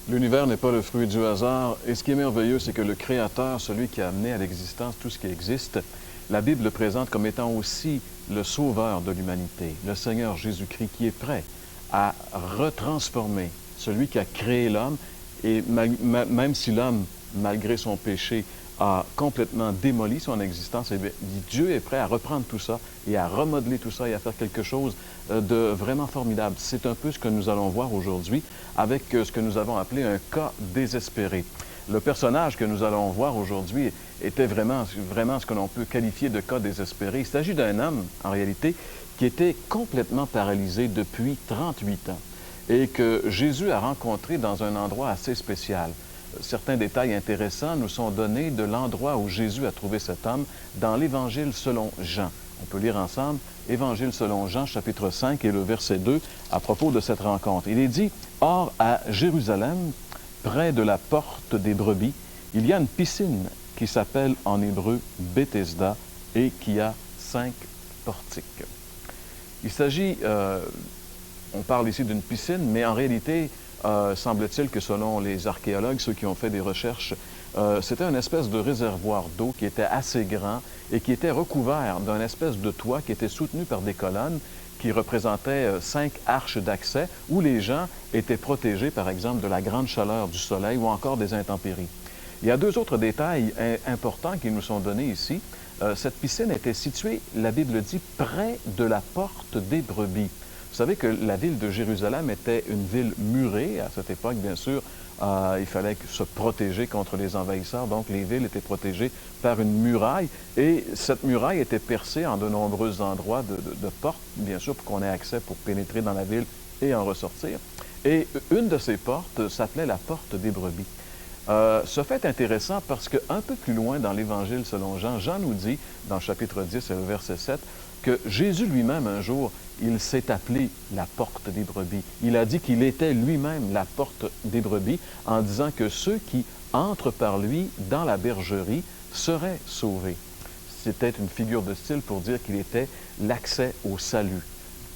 L'univers n'est pas le fruit du hasard, et ce qui est merveilleux, c'est que le Créateur, celui qui a amené à l'existence tout ce qui existe, la Bible le présente comme étant aussi le Sauveur de l'humanité, le Seigneur Jésus-Christ qui est prêt à retransformer celui qui a créé l'homme, et même si l'homme, malgré son péché, a complètement démoli son existence, eh bien, Dieu est prêt à reprendre tout ça et à remodeler tout ça et à faire quelque chose de vraiment formidable. C'est un peu ce que nous allons voir aujourd'hui avec ce que nous avons appelé un cas désespéré. Le personnage que nous allons voir aujourd'hui était vraiment ce que l'on peut qualifier de cas désespéré. Il s'agit d'un homme, en réalité, qui était complètement paralysé depuis 38 ans et que Jésus a rencontré dans un endroit assez spécial. Certains détails intéressants nous sont donnés de l'endroit où Jésus a trouvé cet homme dans l'Évangile selon Jean. On peut lire ensemble Évangile selon Jean, chapitre 5 et le verset 2, à propos de cette rencontre. Il est dit, « Or, à Jérusalem, près de la porte des brebis, il y a une piscine qui s'appelle en hébreu Bethesda et qui a 5 portiques. » Il s'agit, on parle ici d'une piscine, mais en réalité, semble-t-il que selon les archéologues, ceux qui ont fait des recherches, c'était une espèce de réservoir d'eau qui était assez grand et qui était recouvert d'un espèce de toit qui était soutenu par des colonnes qui représentaient 5 arches d'accès où les gens étaient protégés, par exemple, de la grande chaleur du soleil ou encore des intempéries. Il y a 2 autres détails importants qui nous sont donnés ici. Cette piscine était située, la Bible dit, près de la porte des brebis. Vous savez que la ville de Jérusalem était une ville murée. À cette époque, bien sûr, il fallait se protéger contre les envahisseurs. Donc, les villes étaient protégées par une muraille. Et cette muraille était percée en de nombreux endroits de portes, bien sûr, pour qu'on ait accès pour pénétrer dans la ville et en ressortir. Et une de ces portes s'appelait la porte des brebis. Ce fait est intéressant parce qu'un peu plus loin dans l'Évangile selon Jean, Jean nous dit, dans le chapitre 10 et le verset 7, que Jésus lui-même, un jour, il s'est appelé la porte des brebis. Il a dit qu'il était lui-même la porte des brebis en disant que ceux qui entrent par lui dans la bergerie seraient sauvés. C'était une figure de style pour dire qu'il était l'accès au salut,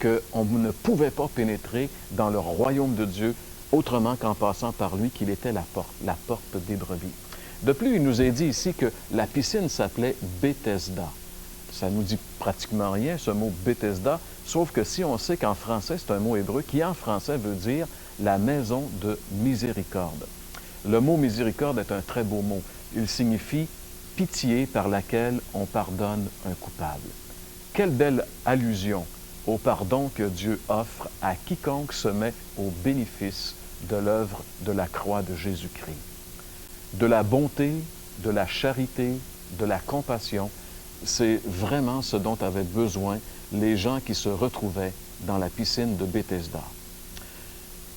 qu'on ne pouvait pas pénétrer dans le royaume de Dieu autrement qu'en passant par lui, qu'il était la porte des brebis. De plus, il nous est dit ici que la piscine s'appelait Bethesda. Ça nous dit pratiquement rien, ce mot Bethesda, sauf que si on sait qu'en français, c'est un mot hébreu qui, en français, veut dire la maison de miséricorde. Le mot miséricorde est un très beau mot. Il signifie pitié par laquelle on pardonne un coupable. Quelle belle allusion au pardon que Dieu offre à quiconque se met au bénéfice de l'œuvre de la croix de Jésus-Christ. De la bonté, de la charité, de la compassion, c'est vraiment ce dont avaient besoin les gens qui se retrouvaient dans la piscine de Bethesda.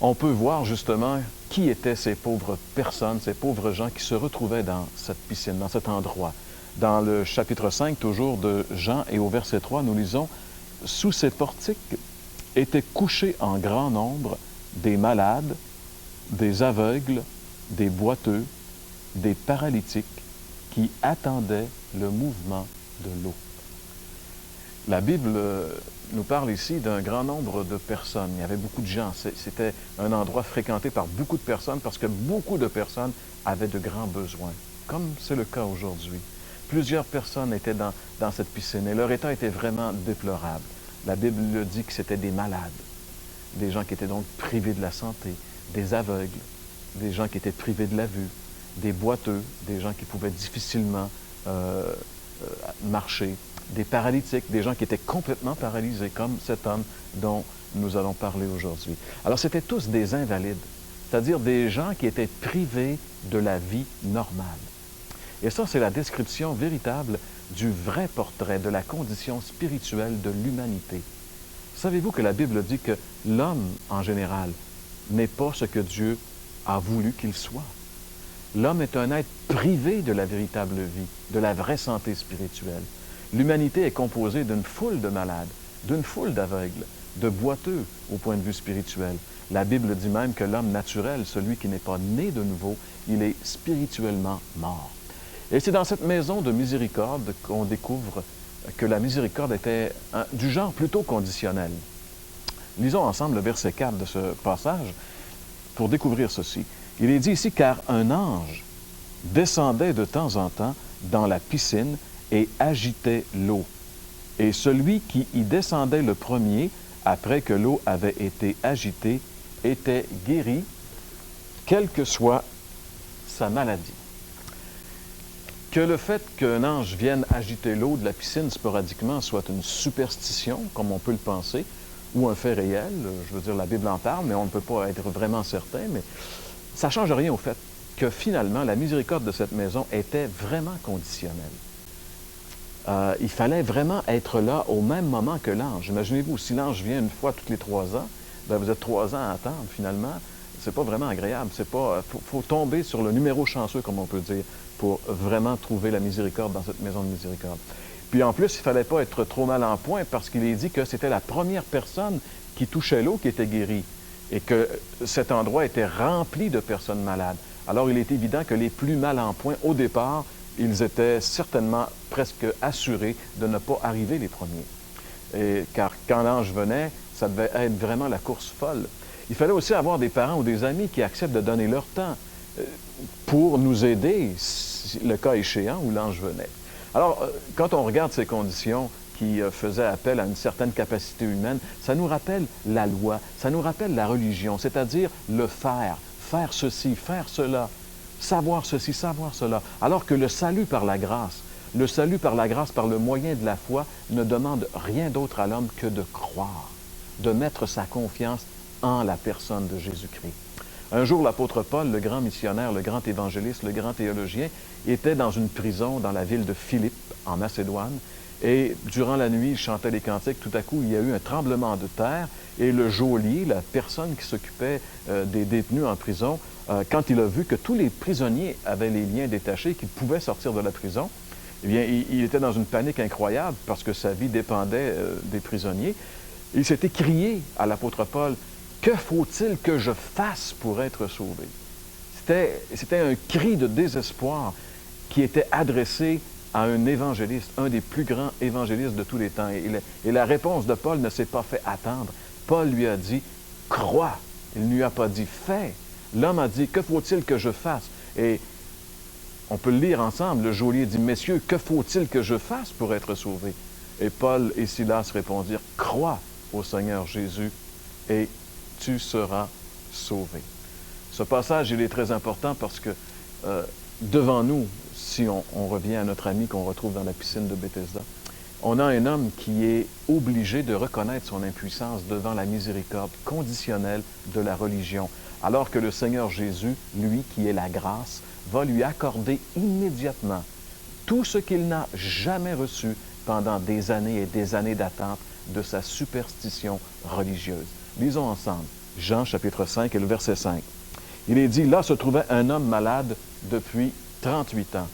On peut voir justement qui étaient ces pauvres personnes, ces pauvres gens qui se retrouvaient dans cette piscine, dans cet endroit. Dans le chapitre 5, toujours de Jean, et au verset 3, nous lisons « Sous ces portiques étaient couchés en grand nombre des malades, des aveugles, des boiteux, des paralytiques qui attendaient le mouvement de l'eau. » La Bible nous parle ici d'un grand nombre de personnes. Il y avait beaucoup de gens. C'était un endroit fréquenté par beaucoup de personnes parce que beaucoup de personnes avaient de grands besoins, comme c'est le cas aujourd'hui. Plusieurs personnes étaient dans cette piscine et leur état était vraiment déplorable. La Bible dit que c'était des malades, des gens qui étaient donc privés de la santé, des aveugles, des gens qui étaient privés de la vue, des boiteux, des gens qui pouvaient difficilement marcher, des paralytiques, des gens qui étaient complètement paralysés, comme cet homme dont nous allons parler aujourd'hui. Alors, c'étaient tous des invalides, c'est-à-dire des gens qui étaient privés de la vie normale. Et ça, c'est la description véritable du vrai portrait de la condition spirituelle de l'humanité. Savez-vous que la Bible dit que l'homme, en général, n'est pas ce que Dieu a voulu qu'il soit? L'homme est un être privé de la véritable vie, de la vraie santé spirituelle. L'humanité est composée d'une foule de malades, d'une foule d'aveugles, de boiteux au point de vue spirituel. La Bible dit même que l'homme naturel, celui qui n'est pas né de nouveau, il est spirituellement mort. Et c'est dans cette maison de miséricorde qu'on découvre que la miséricorde était du genre plutôt conditionnel. Lisons ensemble le verset 4 de ce passage pour découvrir ceci. Il est dit ici, car un ange descendait de temps en temps dans la piscine et agitait l'eau. Et celui qui y descendait le premier, après que l'eau avait été agitée, était guéri, quelle que soit sa maladie. Que le fait qu'un ange vienne agiter l'eau de la piscine sporadiquement soit une superstition, comme on peut le penser, ou un fait réel, je veux dire, la Bible en parle, mais on ne peut pas être vraiment certain, mais ça ne change rien au fait que finalement, la miséricorde de cette maison était vraiment conditionnelle. Il fallait vraiment être là au même moment que l'ange. Imaginez-vous, si l'ange vient une fois toutes les 3 ans, bien, vous êtes 3 ans à attendre, finalement. C'est pas vraiment agréable. C'est pas, faut tomber sur le numéro chanceux, comme on peut dire, pour vraiment trouver la miséricorde dans cette maison de miséricorde. Puis en plus, il ne fallait pas être trop mal en point parce qu'il est dit que c'était la première personne qui touchait l'eau qui était guérie et que cet endroit était rempli de personnes malades. Alors, il est évident que les plus mal en point, au départ, ils étaient certainement presque assurés de ne pas arriver les premiers. Car quand l'ange venait, ça devait être vraiment la course folle. Il fallait aussi avoir des parents ou des amis qui acceptent de donner leur temps pour nous aider, le cas échéant, où l'ange venait. Alors, quand on regarde ces conditions qui faisaient appel à une certaine capacité humaine, ça nous rappelle la loi, ça nous rappelle la religion, c'est-à-dire le faire ceci, faire cela, savoir ceci, savoir cela. Alors que le salut par la grâce par le moyen de la foi, ne demande rien d'autre à l'homme que de croire, de mettre sa confiance en la personne de Jésus-Christ. Un jour, l'apôtre Paul, le grand missionnaire, le grand évangéliste, le grand théologien, était dans une prison dans la ville de Philippe, en Macédoine, et durant la nuit, il chantait les cantiques. Tout à coup, il y a eu un tremblement de terre, et le geôlier, la personne qui s'occupait des détenus en prison, quand il a vu que tous les prisonniers avaient les liens détachés, qu'ils pouvaient sortir de la prison, eh bien, il était dans une panique incroyable parce que sa vie dépendait des prisonniers. Il s'est écrié à l'apôtre Paul, « Que faut-il que je fasse pour être sauvé? » C'était un cri de désespoir qui était adressé à un évangéliste, un des plus grands évangélistes de tous les temps. Et la réponse de Paul ne s'est pas fait attendre. Paul lui a dit, « Crois ». Il ne lui a pas dit, « Fais ». L'homme a dit, « Que faut-il que je fasse? » Et on peut le lire ensemble. Le geôlier dit, « Messieurs, que faut-il que je fasse pour être sauvé? » Et Paul et Silas répondirent, « Crois au Seigneur Jésus et tu seras sauvé. » Ce passage, il est très important parce que devant nous, si on revient à notre ami qu'on retrouve dans la piscine de Bethesda, on a un homme qui est obligé de reconnaître son impuissance devant la miséricorde conditionnelle de la religion, alors que le Seigneur Jésus, lui qui est la grâce, va lui accorder immédiatement tout ce qu'il n'a jamais reçu pendant des années et des années d'attente de sa superstition religieuse. Lisons ensemble Jean chapitre 5 et le verset 5. Il est dit, « Là se trouvait un homme malade depuis 38 ans. »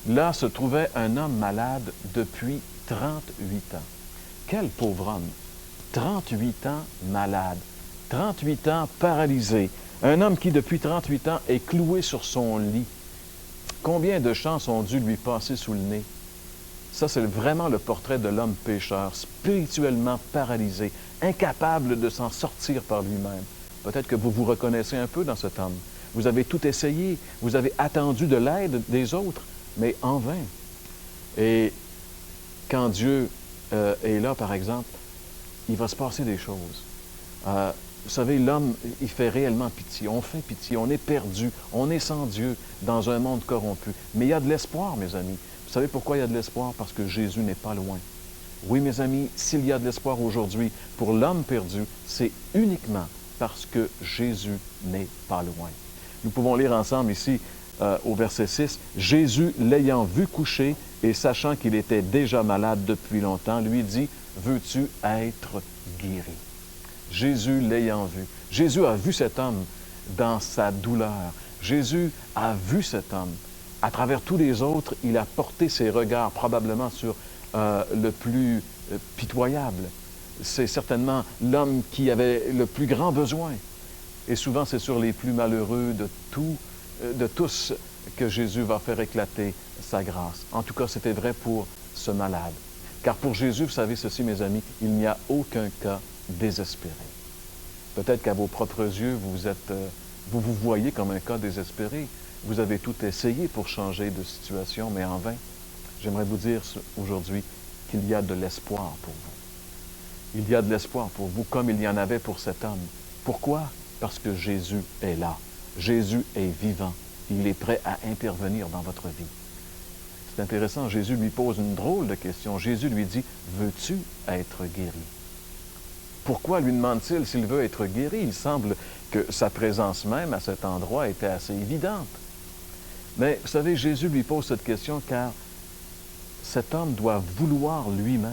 Là se trouvait un homme malade depuis 38 ans. Quel pauvre homme! 38 ans malade, 38 ans paralysé. Un homme qui, depuis 38 ans, est cloué sur son lit. Combien de chances ont dû lui passer sous le nez? Ça, c'est vraiment le portrait de l'homme pécheur, spirituellement paralysé, incapable de s'en sortir par lui-même. Peut-être que vous vous reconnaissez un peu dans cet homme. Vous avez tout essayé, vous avez attendu de l'aide des autres, mais en vain. Et quand Dieu est là, par exemple, il va se passer des choses. Vous savez, l'homme, il fait réellement pitié. On fait pitié, on est perdu, on est sans Dieu dans un monde corrompu. Mais il y a de l'espoir, mes amis. Vous savez pourquoi il y a de l'espoir? Parce que Jésus n'est pas loin. Oui, mes amis, s'il y a de l'espoir aujourd'hui pour l'homme perdu, c'est uniquement parce que Jésus n'est pas loin. Nous pouvons lire ensemble ici au verset 6, « Jésus, l'ayant vu coucher et sachant qu'il était déjà malade depuis longtemps, lui dit, « Veux-tu être guéri? » Jésus l'ayant vu. Jésus a vu cet homme dans sa douleur. Jésus a vu cet homme. À travers tous les autres, il a porté ses regards probablement sur le plus pitoyable. C'est certainement l'homme qui avait le plus grand besoin. Et souvent, c'est sur les plus malheureux de tous que Jésus va faire éclater sa grâce. En tout cas, c'était vrai pour ce malade. Car pour Jésus, vous savez ceci, mes amis, il n'y a aucun cas désespéré. Peut-être qu'à vos propres yeux, vous êtes Vous vous voyez comme un cas désespéré. Vous avez tout essayé pour changer de situation, mais en vain. J'aimerais vous dire aujourd'hui qu'il y a de l'espoir pour vous. Il y a de l'espoir pour vous comme il y en avait pour cet homme. Pourquoi? Parce que Jésus est là. Jésus est vivant. Il est prêt à intervenir dans votre vie. C'est intéressant, Jésus lui pose une drôle de question. Jésus lui dit, « Veux-tu être guéri? » Pourquoi lui demande-t-il s'il veut être guéri? Il semble que sa présence même à cet endroit était assez évidente. Mais vous savez, Jésus lui pose cette question car cet homme doit vouloir lui-même.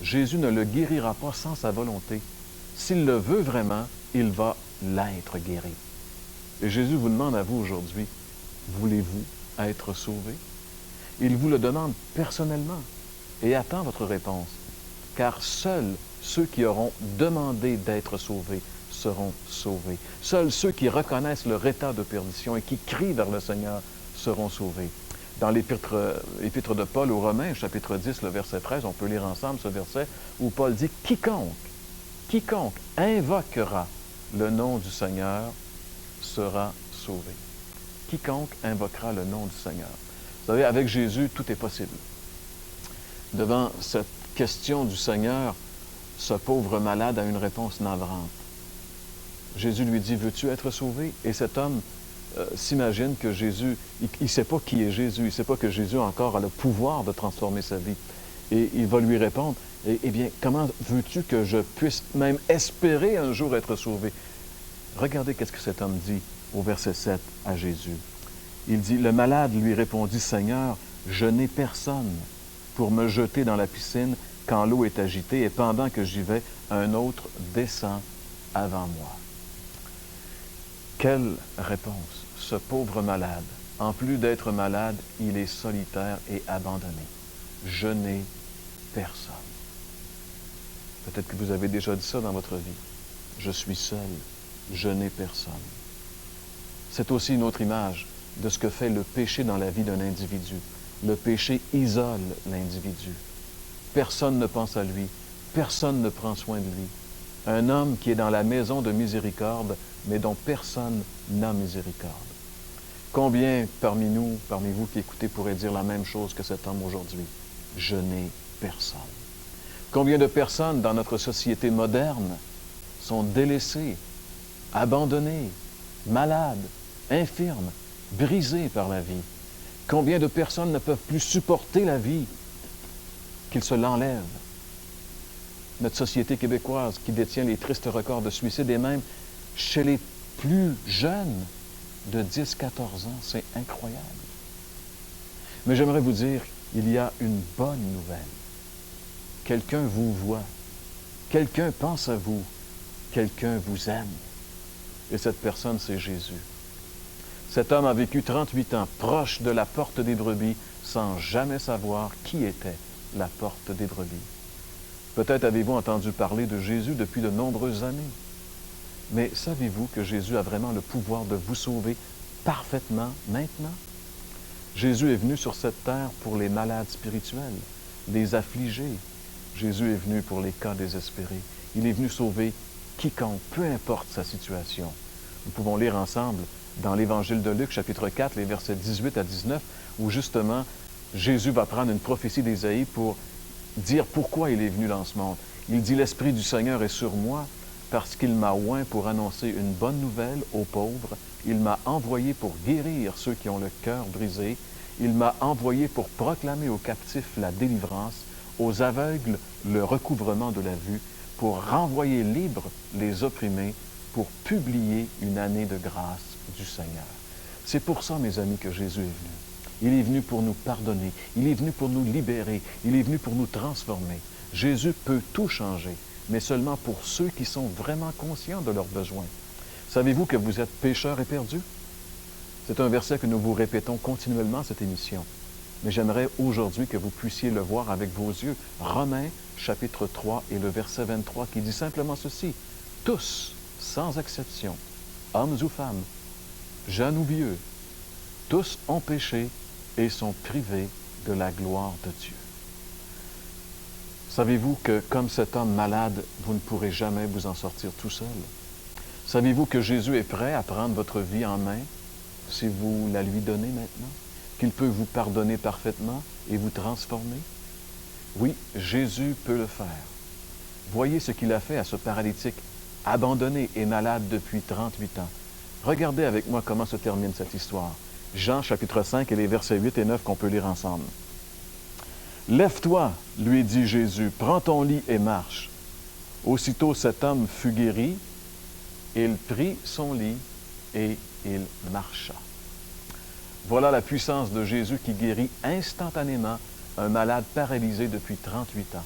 Jésus ne le guérira pas sans sa volonté. S'il le veut vraiment, il va l'être guéri. Et Jésus vous demande à vous aujourd'hui, voulez-vous être sauvé? Il vous le demande personnellement et attend votre réponse, car seuls ceux qui auront demandé d'être sauvés seront sauvés. Seuls ceux qui reconnaissent leur état de perdition et qui crient vers le Seigneur seront sauvés. Dans l'épître de Paul aux Romains, chapitre 10, le verset 13, on peut lire ensemble ce verset où Paul dit « Quiconque invoquera le nom du Seigneur sera sauvé. » Quiconque invoquera le nom du Seigneur. Vous savez, avec Jésus, tout est possible. Devant cette question du Seigneur, ce pauvre malade a une réponse navrante. Jésus lui dit, « Veux-tu être sauvé? » Et cet homme s'imagine que Jésus, il ne sait pas qui est Jésus, il ne sait pas que Jésus encore a le pouvoir de transformer sa vie. Et il va lui répondre, « Eh bien, comment veux-tu que je puisse même espérer un jour être sauvé? » Regardez qu'est-ce que cet homme dit au verset 7 à Jésus. Il dit, « Le malade lui répondit, « Seigneur, je n'ai personne pour me jeter dans la piscine quand l'eau est agitée, et pendant que j'y vais, un autre descend avant moi. » Quelle réponse! Ce pauvre malade, en plus d'être malade, il est solitaire et abandonné. Je n'ai personne. Peut-être que vous avez déjà dit ça dans votre vie. Je suis seul, je n'ai personne. C'est aussi une autre image de ce que fait le péché dans la vie d'un individu. Le péché isole l'individu. Personne ne pense à lui, personne ne prend soin de lui. Un homme qui est dans la maison de miséricorde, mais dont personne n'a miséricorde. Combien parmi nous, parmi vous qui écoutez, pourraient dire la même chose que cet homme aujourd'hui? Je n'ai personne. Combien de personnes dans notre société moderne sont délaissées, abandonnées, malades, infirmes, brisées par la vie? Combien de personnes ne peuvent plus supporter la vie, qu'ils se l'enlèvent? Notre société québécoise qui détient les tristes records de suicide et même chez les plus jeunes de 10-14 ans, c'est incroyable. Mais j'aimerais vous dire, il y a une bonne nouvelle. Quelqu'un vous voit, quelqu'un pense à vous, quelqu'un vous aime. Et cette personne, c'est Jésus. Cet homme a vécu 38 ans proche de la porte des brebis sans jamais savoir qui était la porte des brebis. Peut-être avez-vous entendu parler de Jésus depuis de nombreuses années. Mais savez-vous que Jésus a vraiment le pouvoir de vous sauver parfaitement maintenant? Jésus est venu sur cette terre pour les malades spirituels, les affligés. Jésus est venu pour les cas désespérés. Il est venu sauver quiconque, peu importe sa situation. Nous pouvons lire ensemble dans l'Évangile de Luc, chapitre 4, les versets 18 à 19, où justement Jésus va prendre une prophétie d'Ésaïe pour dire pourquoi il est venu dans ce monde. Il dit, « L'Esprit du Seigneur est sur moi, parce qu'il m'a oint pour annoncer une bonne nouvelle aux pauvres. Il m'a envoyé pour guérir ceux qui ont le cœur brisé. Il m'a envoyé pour proclamer aux captifs la délivrance, aux aveugles le recouvrement de la vue, pour renvoyer libres les opprimés, pour publier une année de grâce du Seigneur. » C'est pour ça, mes amis, que Jésus est venu. Il est venu pour nous pardonner. Il est venu pour nous libérer. Il est venu pour nous transformer. Jésus peut tout changer, mais seulement pour ceux qui sont vraiment conscients de leurs besoins. Savez-vous que vous êtes pécheurs et perdus? C'est un verset que nous vous répétons continuellement à cette émission. Mais j'aimerais aujourd'hui que vous puissiez le voir avec vos yeux. Romains, chapitre 3 et le verset 23 qui dit simplement ceci. « Tous, sans exception, hommes ou femmes, jeunes ou vieux, tous ont péché et sont privés de la gloire de Dieu. » Savez-vous que, comme cet homme malade, vous ne pourrez jamais vous en sortir tout seul? Savez-vous que Jésus est prêt à prendre votre vie en main si vous la lui donnez maintenant? Qu'il peut vous pardonner parfaitement et vous transformer? Oui, Jésus peut le faire. Voyez ce qu'il a fait à ce paralytique, abandonné et malade depuis 38 ans. Regardez avec moi comment se termine cette histoire. Jean chapitre 5 et les versets 8 et 9 qu'on peut lire ensemble. « Lève-toi, lui dit Jésus, prends ton lit et marche. Aussitôt cet homme fut guéri, il prit son lit et il marcha. » Voilà la puissance de Jésus qui guérit instantanément un malade paralysé depuis 38 ans.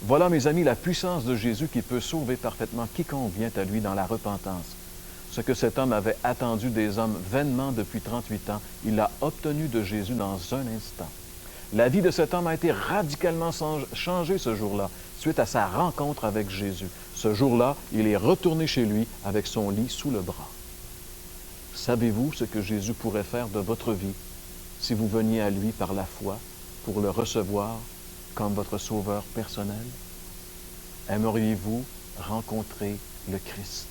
Voilà, mes amis, la puissance de Jésus qui peut sauver parfaitement quiconque vient à lui dans la repentance. Ce que cet homme avait attendu des hommes vainement depuis 38 ans, il l'a obtenu de Jésus dans un instant. La vie de cet homme a été radicalement changée ce jour-là, suite à sa rencontre avec Jésus. Ce jour-là, il est retourné chez lui avec son lit sous le bras. Savez-vous ce que Jésus pourrait faire de votre vie si vous veniez à lui par la foi pour le recevoir comme votre sauveur personnel? Aimeriez-vous rencontrer le Christ?